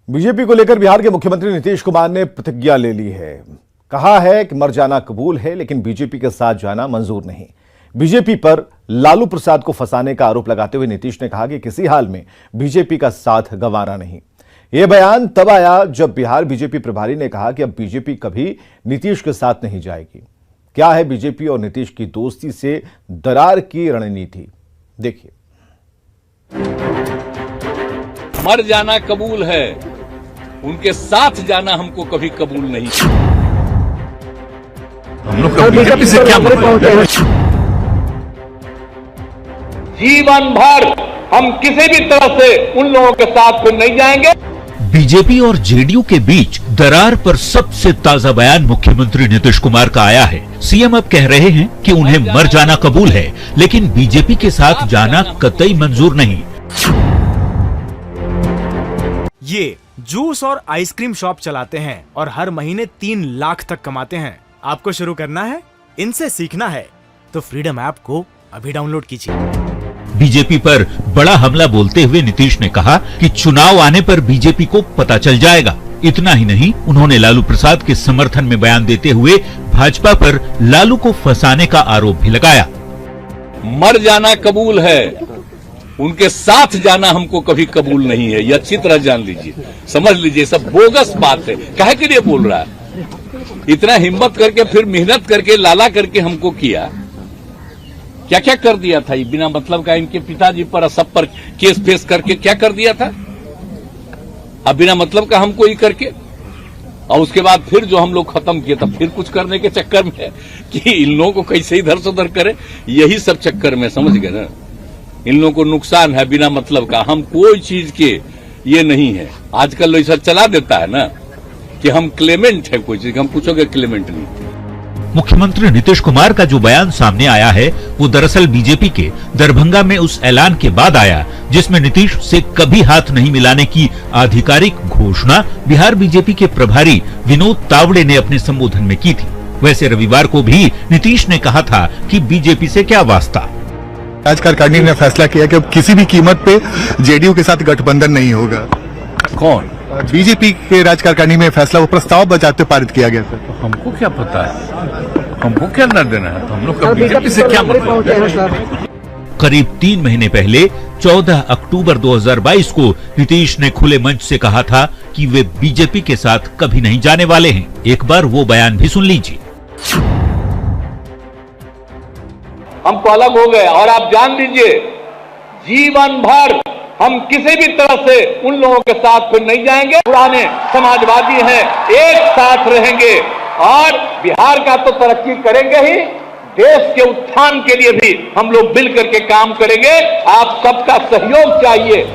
BJP को लेकर बिहार के मुख्यमंत्री नीतीश कुमार ने प्रतिज्ञा ले ली है। कहा है कि मर जाना कबूल है, लेकिन बीजेपी के साथ जाना मंजूर नहीं। बीजेपी पर लालू प्रसाद को फंसाने का आरोप लगाते हुए नीतीश ने कहा कि किसी हाल में बीजेपी का साथ गंवारा नहीं। यह बयान तब आया जब बिहार बीजेपी प्रभारी ने कहा कि अब बीजेपी कभी नीतीश के साथ नहीं जाएगी। क्या है बीजेपी और नीतीश की दोस्ती से दरार की रणनीति, देखिए। मर जाना कबूल है, उनके साथ जाना हमको कभी कबूल नहीं। हम लोग का बीजेपी से क्या मतलब है? जीवन भर हम किसी भी तरह से उन लोगों के साथ फिर नहीं जाएंगे। बीजेपी और जेडीयू के बीच दरार पर सबसे ताजा बयान मुख्यमंत्री नीतीश कुमार का आया है। सीएम अब कह रहे हैं कि उन्हें मर जाना कबूल है, लेकिन बीजेपी के साथ जाना कतई मंजूर नहीं। ये जूस और आइसक्रीम शॉप चलाते हैं और हर महीने 3 लाख तक कमाते हैं। आपको शुरू करना है, इनसे सीखना है तो फ्रीडम ऐप को अभी डाउनलोड कीजिए। बीजेपी पर बड़ा हमला बोलते हुए नीतीश ने कहा कि चुनाव आने पर बीजेपी को पता चल जाएगा। इतना ही नहीं, उन्होंने लालू प्रसाद के समर्थन में बयान देते हुए भाजपा पर लालू को फंसाने का आरोप भी लगाया। मर जाना कबूल है, उनके साथ जाना हमको कभी कबूल नहीं है। ये अच्छी तरह जान लीजिए, समझ लीजिए, सब बोगस बात है। काहे के लिए बोल रहा है? इतना हिम्मत करके फिर मेहनत करके लाला करके हमको किया, क्या क्या कर दिया था? ये बिना मतलब का इनके पिताजी पर सब पर केस फेस करके क्या कर दिया था? अब बिना मतलब का हमको ये करके, और उसके बाद फिर जो हम लोग खत्म किए, तब फिर कुछ करने के चक्कर में कि इन लोगों को कैसे इधर से उधर करे, यही सब चक्कर में, समझ गए ना? इन लोगों को नुकसान है बिना मतलब का। हम कोई चीज के ये नहीं है। आजकल ऐसा चला देता है ना कि हम क्लेमेंट है, कोई चीज हम पूछोगे क्लेमेंट नहीं। मुख्यमंत्री नीतीश कुमार का जो बयान सामने आया है वो दरअसल बीजेपी के दरभंगा में उस ऐलान के बाद आया जिसमें नीतीश से कभी हाथ नहीं मिलाने की आधिकारिक घोषणा बिहार बीजेपी के प्रभारी विनोद तावड़े ने अपने संबोधन में की थी। वैसे रविवार को भी नीतीश ने कहा था कि बीजेपी से क्या वास्ता। कार्यकारिणी ने फैसला किया कि अब किसी भी कीमत पे जेडीयू के साथ गठबंधन नहीं होगा। कौन? बीजेपी के कार्यकारिणी में फैसला, वो प्रस्ताव बचाते पारित किया गया था। तो हमको क्या पता है, हमको क्या न देना है? तो हम लोग का बीजेपी से क्या मतलब है? करीब 3 महीने पहले 14 अक्टूबर 2022 को नीतीश ने खुले मंच से कहा था कि वे बीजेपी के साथ कभी नहीं जाने वाले हैं। एक बार वो बयान भी सुन लीजिए। हम तो अलग हो गए, और आप जान लीजिए, जीवन भर हम किसी भी तरह से उन लोगों के साथ फिर नहीं जाएंगे। पुराने समाजवादी हैं, एक साथ रहेंगे और बिहार का तो तरक्की करेंगे ही, देश के उत्थान के लिए भी हम लोग मिल करके काम करेंगे। आप सबका सहयोग चाहिए।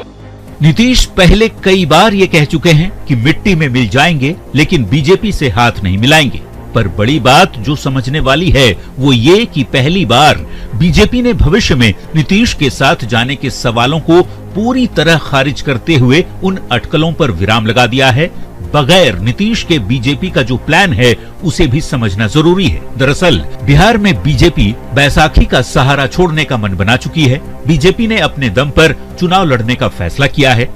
नीतीश पहले कई बार ये कह चुके हैं कि मिट्टी में मिल जाएंगे, लेकिन बीजेपी से हाथ नहीं मिलाएंगे। पर बड़ी बात जो समझने वाली है वो ये कि पहली बार बीजेपी ने भविष्य में नीतीश के साथ जाने के सवालों को पूरी तरह खारिज करते हुए उन अटकलों पर विराम लगा दिया है। बगैर नीतीश के बीजेपी का जो प्लान है उसे भी समझना जरूरी है। दरअसल बिहार में बीजेपी बैसाखी का सहारा छोड़ने का मन बना चुकी है। बीजेपी ने अपने दम पर चुनाव लड़ने का फैसला किया है।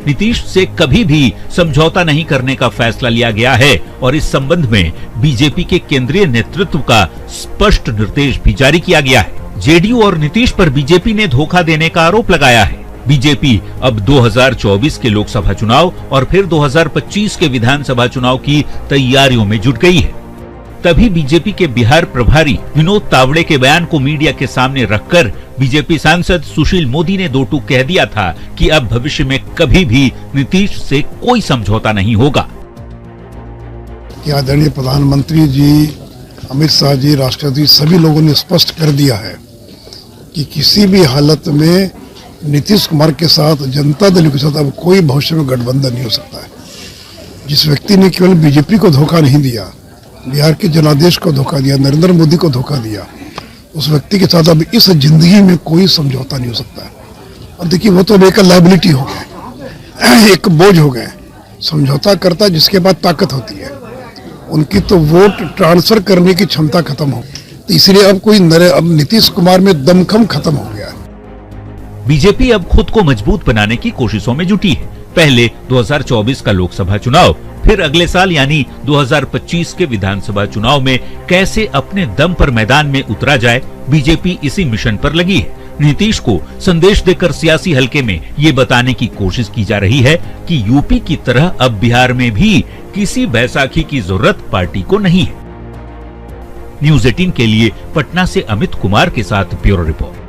नीतीश से कभी भी समझौता नहीं करने का फैसला लिया गया है और इस संबंध में बीजेपी के केंद्रीय नेतृत्व का स्पष्ट निर्देश भी जारी किया गया है। जेडीयू और नीतीश पर बीजेपी ने धोखा देने का आरोप लगाया है। बीजेपी अब 2024 के लोकसभा चुनाव और फिर 2025 के विधानसभा चुनाव की तैयारियों में जुट गई है। तभी बीजेपी के बिहार प्रभारी विनोद तावड़े के बयान को मीडिया के सामने रखकर बीजेपी सांसद सुशील मोदी ने दो टूक कह दिया था कि अब भविष्य में कभी भी नीतीश से कोई समझौता नहीं होगा। आदरणीय प्रधानमंत्री जी, अमित शाह जी, राष्ट्रपति, सभी लोगों ने स्पष्ट कर दिया है कि किसी भी हालत में नीतीश कुमार के साथ, जनता दल के साथ अब कोई भविष्य में गठबंधन नहीं हो सकता है। जिस व्यक्ति ने केवल बीजेपी को धोखा नहीं दिया, बिहार के जनादेश को धोखा दिया, नरेंद्र मोदी को धोखा दिया, उस व्यक्ति के साथ अब इस जिंदगी में कोई समझौता नहीं हो सकता है। और देखिए, वो तो एक लायबिलिटी हो गए, एक बोझ हो गए। समझौता करता जिसके पास ताकत होती है, उनकी तो वोट ट्रांसफर करने की क्षमता खत्म हो गई। तो इसलिए अब नीतीश कुमार में दमखम खत्म हो गया है। बीजेपी अब खुद को मजबूत बनाने की कोशिशों में जुटी है। पहले 2024 का लोकसभा चुनाव, फिर अगले साल यानी 2025 के विधानसभा चुनाव में कैसे अपने दम पर मैदान में उतरा जाए, बीजेपी इसी मिशन पर लगी है। नीतीश को संदेश देकर सियासी हलके में ये बताने की कोशिश की जा रही है कि यूपी की तरह अब बिहार में भी किसी बैसाखी की जरूरत पार्टी को नहीं है। न्यूज़ 18 के लिए पटना से अमित कुमार के साथ ब्यूरो रिपोर्ट।